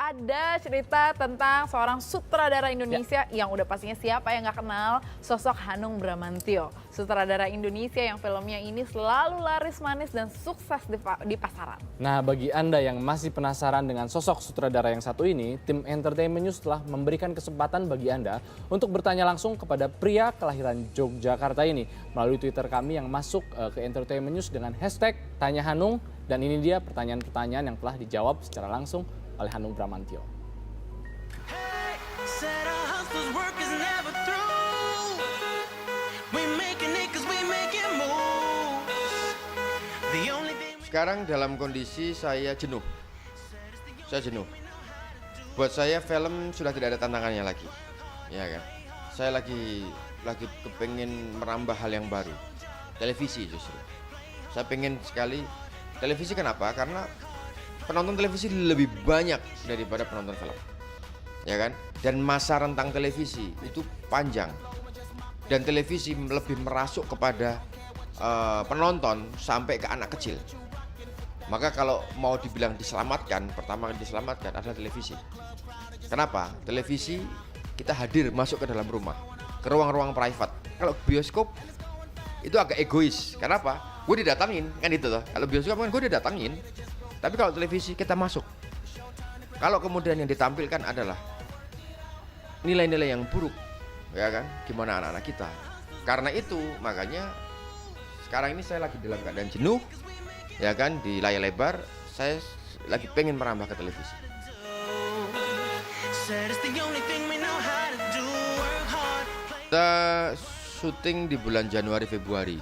ada cerita tentang seorang sutradara Indonesia yang udah pastinya siapa yang nggak kenal sosok Hanung Bramantyo. Sutradara Indonesia yang filmnya ini selalu laris manis dan sukses di pasaran. Nah, bagi Anda yang masih penasaran dengan sosok sutradara yang satu ini, tim Entertainment News telah memberikan kesempatan bagi Anda untuk bertanya langsung kepada pria kelahiran Yogyakarta ini melalui Twitter kami yang masuk ke Entertainment News dengan hashtag Tanya Hanung. Dan ini dia pertanyaan-pertanyaan yang telah dijawab secara langsung oleh Hanung Bramantyo. Sekarang dalam kondisi saya jenuh. Saya jenuh. Buat saya film sudah tidak ada tantangannya lagi. Ya kan? Saya lagi kepengen merambah hal yang baru. Televisi justru. Saya pengen sekali televisi. Kenapa? Karena penonton televisi lebih banyak daripada penonton film. Ya kan? Dan masa rentang televisi itu panjang. Dan televisi lebih merasuk kepada penonton sampai ke anak kecil. Maka kalau mau dibilang diselamatkan, pertama kali diselamatkan adalah televisi. Kenapa? Televisi kita hadir masuk ke dalam rumah, ke ruang-ruang private. Kalau bioskop itu agak egois. Kenapa? Gue didatangin, kan itu loh. Kalau bioskop kan gue didatangin. Tapi kalau televisi kita masuk. Kalau kemudian yang ditampilkan adalah nilai-nilai yang buruk, ya kan? Gimana anak-anak kita? Karena itu makanya sekarang ini saya lagi dalam keadaan jenuh, ya kan? Di layar lebar, saya lagi pengen merambah ke televisi. Kita syuting di bulan Januari Februari.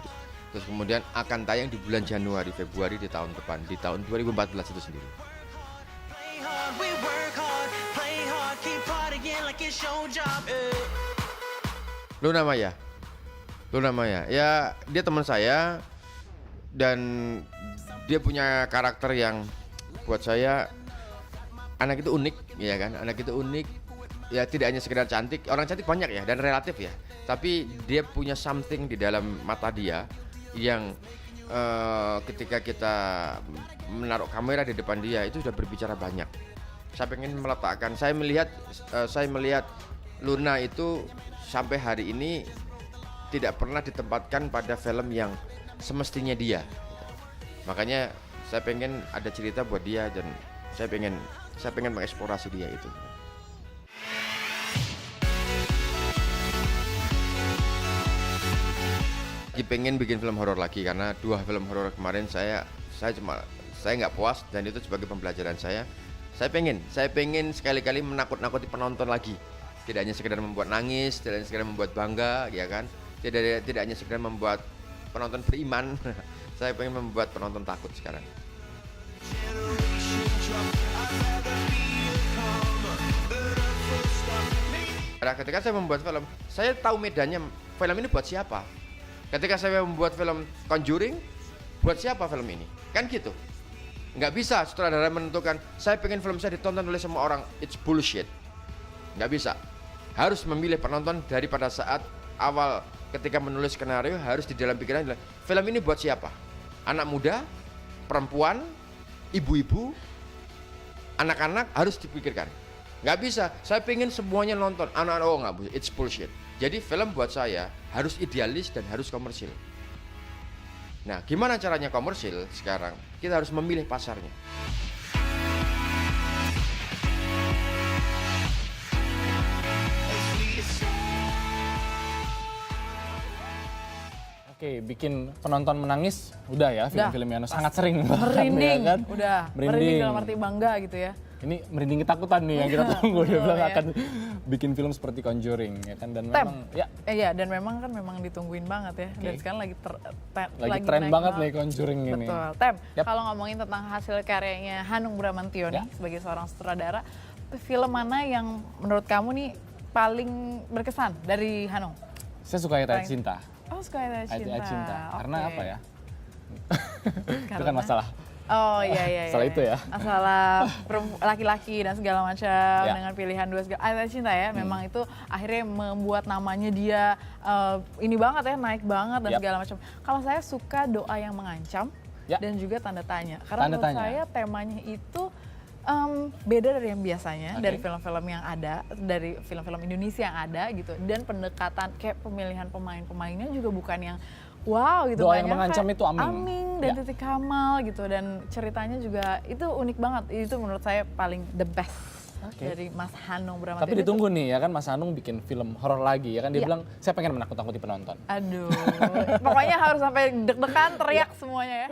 Terus kemudian akan tayang di bulan Januari Februari di tahun depan, di tahun 2014 itu sendiri. Luna Maya, ya dia teman saya dan dia punya karakter yang buat saya anak itu unik, ya kan? Anak itu unik, ya tidak hanya sekedar cantik, orang cantik banyak ya dan relatif ya. Tapi dia punya something di dalam mata dia yang ketika kita menaruh kamera di depan dia itu sudah berbicara banyak. Saya pengen meletakkan, saya melihat Luna itu sampai hari ini tidak pernah ditempatkan pada film yang semestinya dia. Makanya saya pengen ada cerita buat dia dan saya pengen mengeksplorasi dia itu. Pengen bikin film horor lagi karena 2 film horor kemarin saya nggak puas dan itu sebagai pembelajaran saya. Saya pengen sekali-kali menakut-nakuti penonton lagi. Tidak hanya sekedar membuat nangis, tidak hanya sekedar membuat bangga, ya kan? Tidak hanya sekedar membuat penonton beriman. Saya pengen membuat penonton takut sekarang. Nah, ketika saya membuat film, saya tahu medannya film ini buat siapa. Ketika saya membuat film Conjuring, buat siapa film ini? Kan gitu. Nggak bisa sutradara menentukan, saya pengen film saya ditonton oleh semua orang. It's bullshit. Nggak bisa. Harus memilih penonton daripada saat awal ketika menulis skenario, harus di dalam pikiran, film ini buat siapa? Anak muda, perempuan, ibu-ibu, anak-anak harus dipikirkan. Nggak bisa, saya pengen semuanya nonton. Anak-anak, oh nggak bisa, it's bullshit. Jadi film buat saya harus idealis dan harus komersil. Nah, gimana caranya komersil sekarang? Kita harus memilih pasarnya. Oke, bikin penonton menangis, udah ya film-film yang sangat sering banget. Merinding, ya kan? udah. Merinding dalam arti bangga gitu ya. Ini merinding ketakutan nih yang kita tunggu. Dia bilang akan bikin film seperti Conjuring, ya kan? Dan memang dan memang kan ditungguin banget ya. Dan sekarang lagi tren banget nih Conjuring ini. Betul. Tem, kalau ngomongin tentang hasil karyanya Hanung Bramantyo nih sebagai seorang sutradara, film mana yang menurut kamu nih paling berkesan dari Hanung? Saya suka Ayat Cinta. Oh, suka Ayat Cinta. Karena apa ya? Itu kan masalah. Oh iya. Masalah itu ya. Masalah laki-laki dan segala macam dengan pilihan dua segala. Ayat Cinta ya, memang itu akhirnya membuat namanya dia ini banget ya, naik banget dan segala macam. Kalau saya suka Doa yang Mengancam dan juga Tanda Tanya. Karena menurut saya temanya itu Beda dari yang biasanya, Oke. dari film-film yang ada, dari film-film Indonesia yang ada gitu. Dan pendekatan kayak pemilihan pemain-pemainnya juga bukan yang wow gitu. Doa yang banyak mengancam kayak itu Aming. Aming dan Ya. Titi Kamal gitu. Dan ceritanya juga itu unik banget. Itu menurut saya paling the best Oke. dari Mas Hanung Bramantio. Tapi ditunggu nih ya kan Mas Hanung bikin film horor lagi ya kan dia Iya. bilang saya pengen menakut-nakuti penonton. Aduh, pokoknya harus sampai deg-degan teriak semuanya ya.